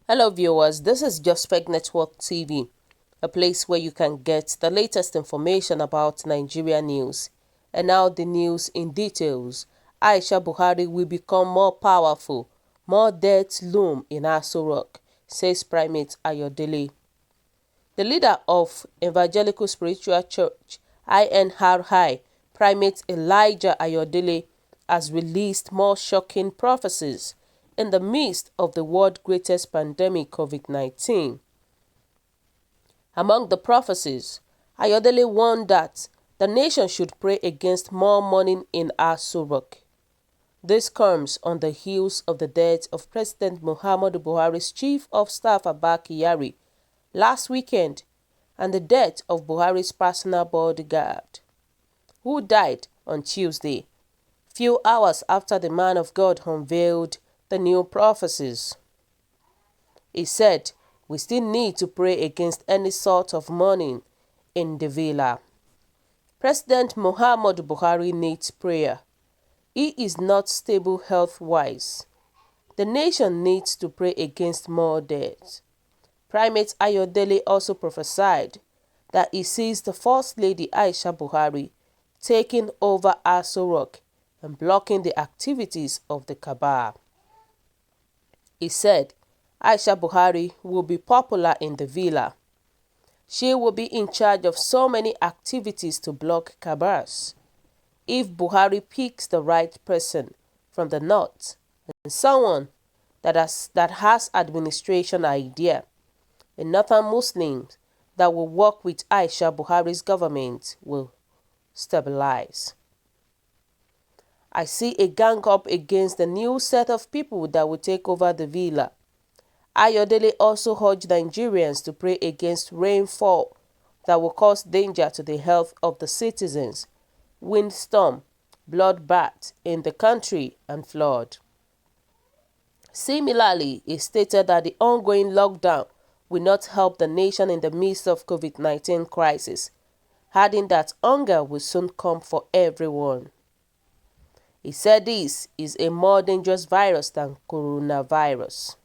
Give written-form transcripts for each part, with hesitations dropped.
Hello viewers, this is Just Fake Network TV, a place where you can get the latest information about Nigeria news. And now the news in details. Aisha Buhari will become more powerful. More deaths loom in Aso Rock, says Primate Ayodele. The leader of Evangelical Spiritual Church, INRI, Primate Elijah Ayodele, has released more shocking prophecies in the midst of the world's greatest pandemic, COVID-19. Among the prophecies, Ayodele warned that the nation should pray against more mourning in Aso Rock. This comes on the heels of the death of President Muhammadu Buhari's Chief of Staff Abba Kyari last weekend and the death of Buhari's personal bodyguard, who died on Tuesday, few hours after the man of God unveiled the new prophecies. He said, "We still need to pray against any sort of mourning in the villa." President Muhammadu Buhari needs prayer. He is not stable health-wise. The nation needs to pray against more deaths. Primate Ayodele also prophesied that he sees the First Lady Aisha Buhari taking over Aso Rock and blocking the activities of the cabal. He said Aisha Buhari will be popular in the villa. She will be in charge of so many activities to block cabals. If Buhari picks the right person from the north and someone that has administration idea, the northern Muslims that will work with Aisha Buhari's government will stabilize. I see a gang up against the new set of people that will take over the villa. Ayodele also urged Nigerians to pray against rainfall that will cause danger to the health of the citizens, windstorm, bloodbath in the country, and flood. Similarly, he stated that the ongoing lockdown will not help the nation in the midst of COVID-19 crisis, adding that hunger will soon come for everyone. He said this is a more dangerous virus than coronavirus.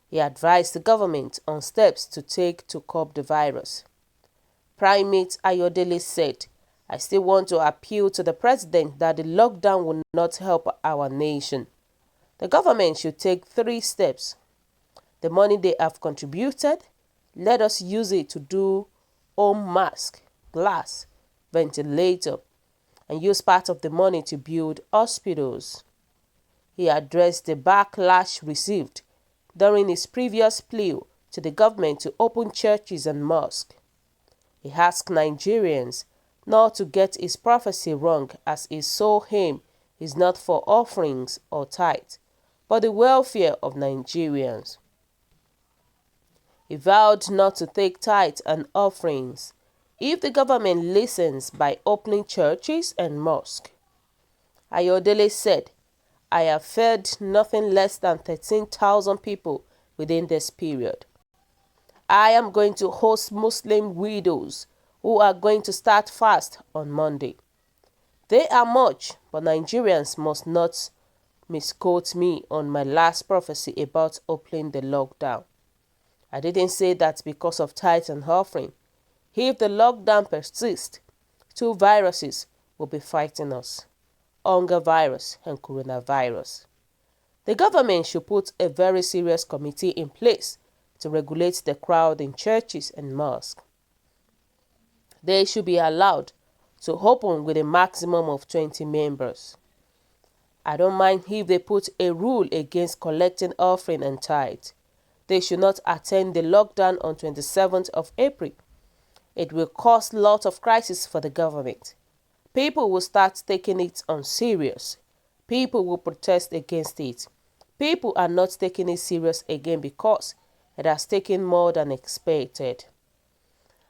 He advised the government on steps to take to curb the virus. Primate Ayodele said, "I still want to appeal to the president that the lockdown will not help our nation. The government should take 3 steps. The money they have contributed, let us use it to do home mask, glass, ventilator, and use part of the money to build hospitals." He addressed the backlash received during his previous plea to the government to open churches and mosques. He asked Nigerians not to get his prophecy wrong, as his sole aim is not for offerings or tithe, but the welfare of Nigerians. He vowed not to take tithe and offerings if the government listens by opening churches and mosques. Ayodele said, "I have fed nothing less than 13,000 people within this period. I am going to host Muslim widows who are going to start fast on Monday. They are much, but Nigerians must not misquote me on my last prophecy about opening the lockdown. I didn't say that because of tithe and offering. If the lockdown persists, 2 viruses will be fighting us: hunger virus and coronavirus. The government should put a very serious committee in place to regulate the crowd in churches and mosques. They should be allowed to open with a maximum of 20 members. I don't mind if they put a rule against collecting offering and tithe. They should not attend the lockdown on 27th of April. It will cause lots of crisis for the government. People will start taking it on serious. People will protest against it. People are not taking it serious again because it has taken more than expected.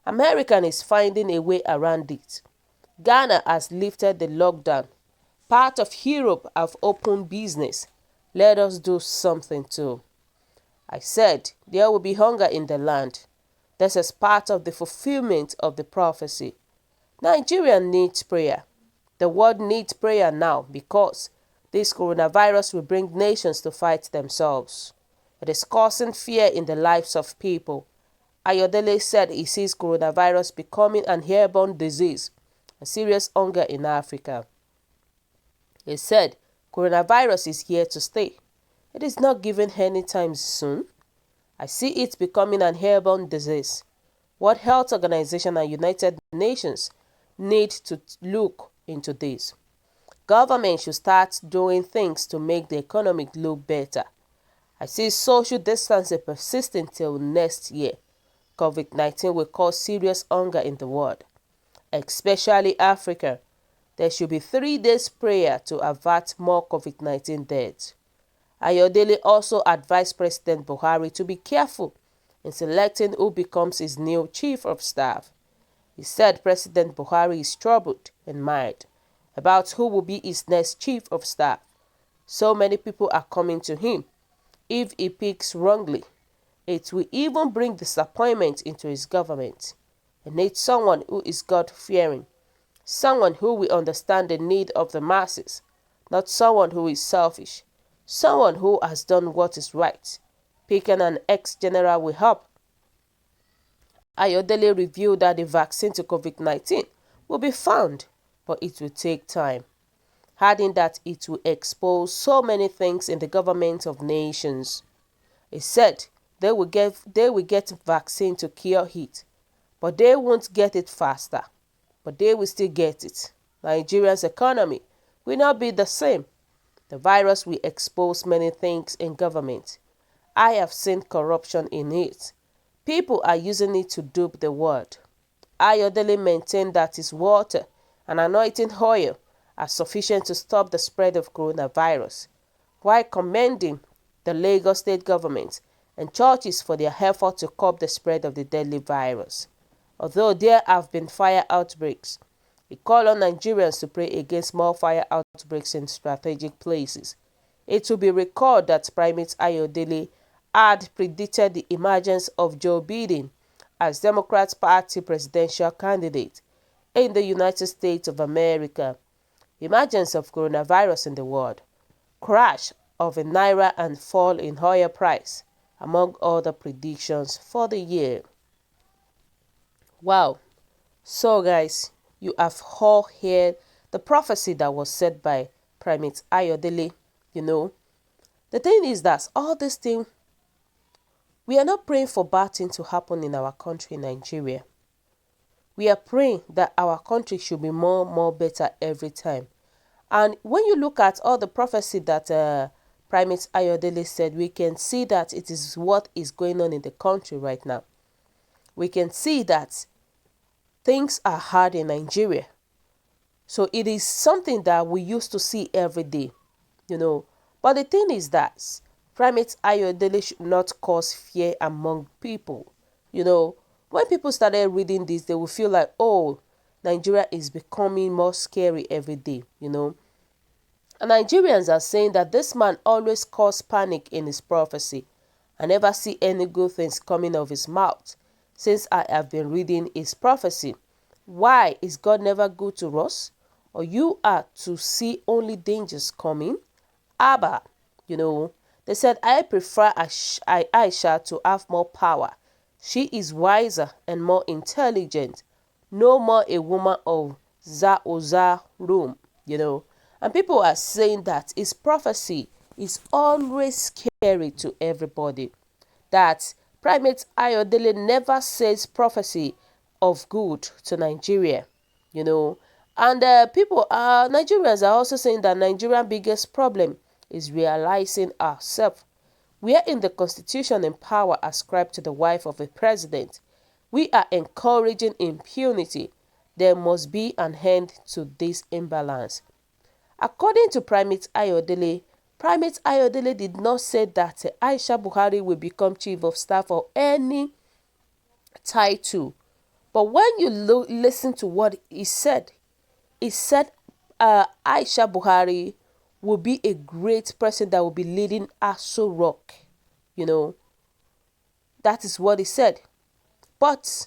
America is finding a way around it. Ghana has lifted the lockdown. Part of Europe have opened business. Let us do something too. I said there will be hunger in the land. This is part of the fulfillment of the prophecy. Nigeria needs prayer. The world needs prayer now because this coronavirus will bring nations to fight themselves. It is causing fear in the lives of people. Ayodele said he sees coronavirus becoming an airborne disease, a serious hunger in Africa. He said coronavirus is here to stay. It is not given anytime soon. I see it becoming an airborne disease. World Health Organization and United Nations need to look into this. Government should start doing things to make the economy look better. I see social distancing persisting till next year. COVID-19 will cause serious hunger in the world, especially Africa. There should be 3 days prayer to avert more COVID-19 deaths. Ayodele also advised President Buhari to be careful in selecting who becomes his new chief of staff. He said President Buhari is troubled in mind about who will be his next chief of staff. So many people are coming to him. If he picks wrongly, it will even bring disappointment into his government. He needs someone who is God-fearing, someone who will understand the need of the masses, not someone who is selfish, someone who has done what is right. Picking an ex-general will help. Ayodele revealed that the vaccine to COVID-19 will be found, but it will take time, adding that it will expose so many things in the government of nations. He said they will get vaccine to cure it, but they won't get it faster, but they will still get it. Nigeria's economy will not be the same. The virus will expose many things in government. I have seen corruption in it. People are using it to dupe the world. Ayodele maintained that his water and anointing oil are sufficient to stop the spread of coronavirus, while commending the Lagos state government and churches for their effort to curb the spread of the deadly virus. Although there have been fire outbreaks, he called on Nigerians to pray against more fire outbreaks in strategic places. It will be recalled that Primate Ayodele had predicted the emergence of Joe Biden as Democrat Party presidential candidate in the United States of America. Emergence of coronavirus in the world, crash of a naira and fall in oil price, among other predictions for the year. Wow. So guys, you have all heard the prophecy that was said by Primate Ayodele. The thing is that all this thing, we are not praying for bad things to happen in our country, Nigeria. We are praying that our country should be more better every time. And when you look at all the prophecy that Primate Ayodele said, we can see that it is what is going on in the country right now. We can see that things are hard in Nigeria. So it is something that we used to see every day, But the thing is that Primate Ayodele should not cause fear among people. When people started reading this, they will feel like, oh, Nigeria is becoming more scary every day, And Nigerians are saying that this man always caused panic in his prophecy. I never see any good things coming of his mouth since I have been reading his prophecy. Why is God never good to us? Or you are to see only dangers coming? Abba, they said, I prefer Aisha to have more power. She is wiser and more intelligent. No more a woman of Løøm, And people are saying that his prophecy is always scary to everybody. That Primate Ayodele never says prophecy of good to Nigeria, And Nigerians are also saying that Nigeria's biggest problem is realizing ourselves. We are in the constitution and power ascribed to the wife of a president. We are encouraging impunity. There must be an end to this imbalance. According to Primate Ayodele did not say that Aisha Buhari will become chief of staff or any title. But when you listen to what he said Aisha Buhari will be a great person that will be leading Aso Rock. That is what he said. But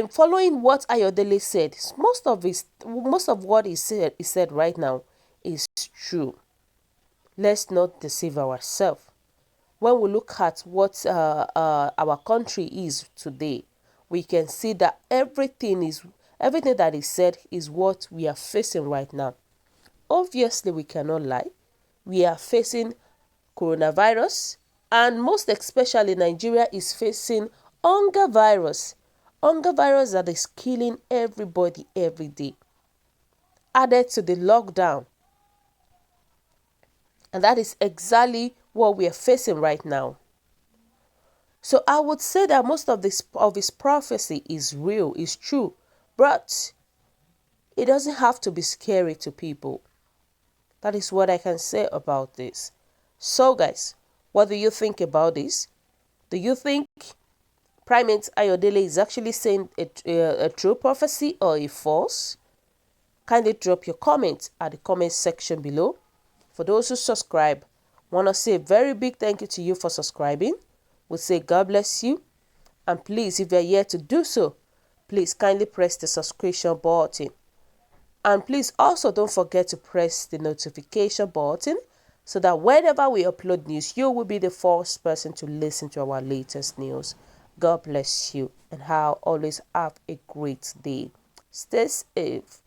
following what Ayodele said, most of what he said right now is true. Let's not deceive ourselves. When we look at what our country is today, we can see that everything that is said is what we are facing right now. Obviously, we cannot lie. We are facing coronavirus, and most especially Nigeria is facing hunger virus. Hunger virus that is killing everybody every day. Added to the lockdown. And that is exactly what we are facing right now. So I would say that most of his prophecy is real, is true, but it doesn't have to be scary to people. That is what I can say about this. So guys, what do you think about this? Do you think Primate Ayodele is actually saying a true prophecy or a false? Kindly drop your comments at the comment section below. For those who subscribe, want to say a very big thank you to you for subscribing. We'll say God bless you. And please, if you're yet to do so, please kindly press the subscription button. And please also don't forget to press the notification button so that whenever we upload news, you will be the first person to listen to our latest news. God bless you and always have a great day. Stay safe.